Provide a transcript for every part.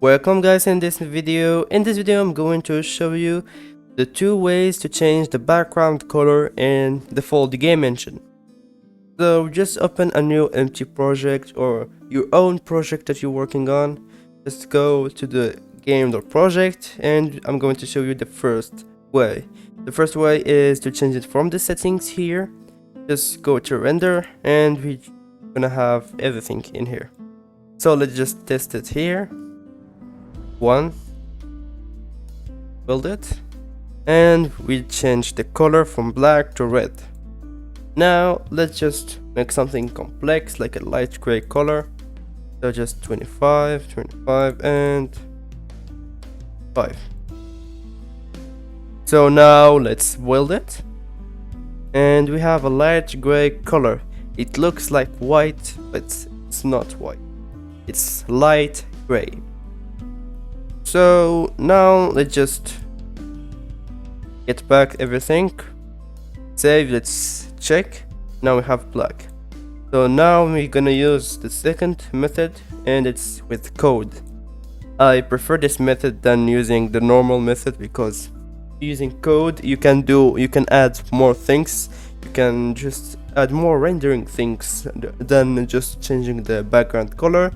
Welcome guys. In this video I'm going to show you the two ways to change the background color in Defold game engine. So just open a new empty project or your own project that you're working on. Just go to the game.project and I'm going to show you the first way. The first way is to change it from the settings here. Just go to render and we're gonna have everything in here. So let's just test it here. Build it, and we change the color from black to red. Now let's just make something complex like a light gray color. So just 25 and 5. So now let's build it, and we have a light gray color. It looks like white, but it's not white, it's light gray. So now let's just get back everything, save, let's check. Now we have black. So now we're gonna use the second method, and it's with code. I prefer this method than using the normal method because using code you can add more things. You can just add more rendering things than just changing the background color.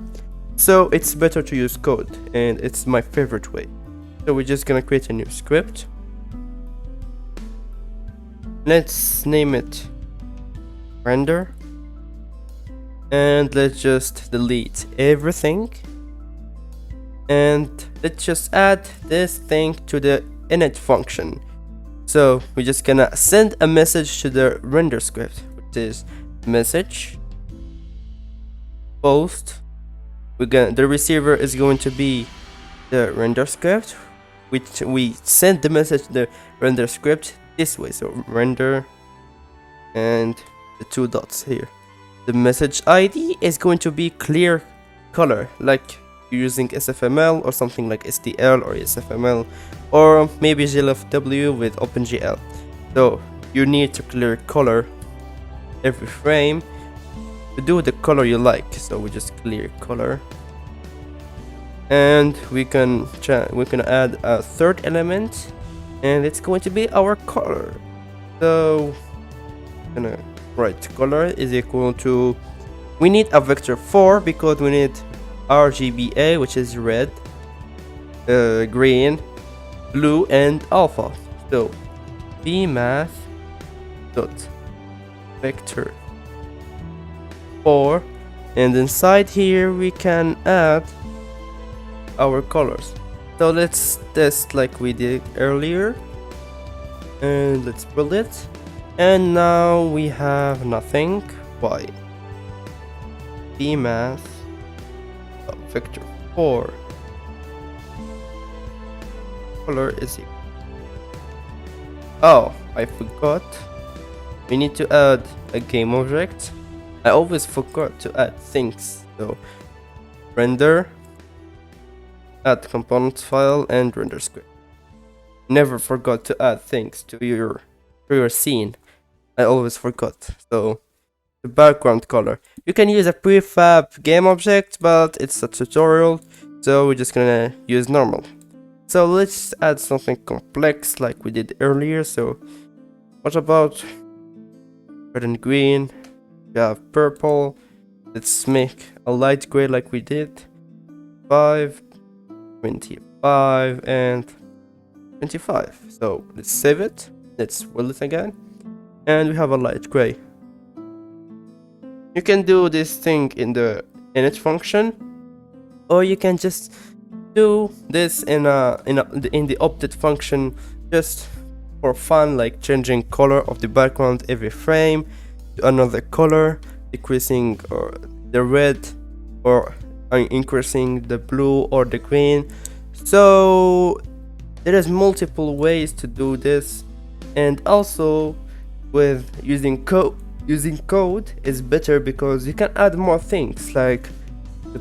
So it's better to use code, and it's my favorite way. So we're just gonna create a new script. Let's name it render, and let's just delete everything, and let's just add this thing to the init function. So we're just gonna send a message to the render script, which is message post. The receiver is going to be the render script, which we send the message to the render script this way. So render and the 2 dots here. The message ID is going to be clear color, like you're using SFML or something like STL or SFML, or maybe GLFW with OpenGL. So you need to clear color every frame to do the color you like. So we just clear color, and we can add a third element, and it's going to be our color. So I'm gonna write color is equal to, we need a vector 4 because we need RGBA, which is red, green, blue, and alpha. So bmath dot vector 4, and inside here we can add our colors. So let's test like we did earlier, and let's build it. And now we have nothing. Why? bmath vector 4 color is equal. Oh, I forgot. We need to add a game object. I always forgot to add things. So render, add components file, and render script. Never forgot to add things to your scene. I always forgot. So the background color, you can use a prefab game object, but it's a tutorial, so we're just gonna use normal. So let's add something complex like we did earlier. So what about red and green? We have purple. Let's make a light gray like we did. 5, 25, and 25. So let's save it. Let's build it again, and we have a light gray. You can do this thing in the init function, or you can just do this in the update function, just for fun, like changing color of the background every frame to another color, decreasing or the red, or increasing the blue or the green. So there is multiple ways to do this, and also with using code is better because you can add more things, like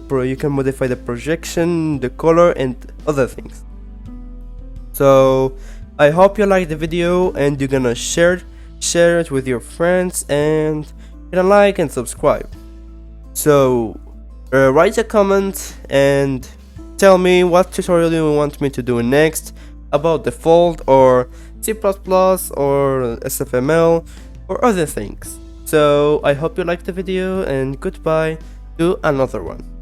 you can modify the projection, the color, and other things. So I hope you liked the video, and you're gonna share it with your friends, and hit a like and subscribe. So write a comment and tell me what tutorial you want me to do next about Defold or C++ or SFML or other things. So I hope you liked the video, and goodbye to another one.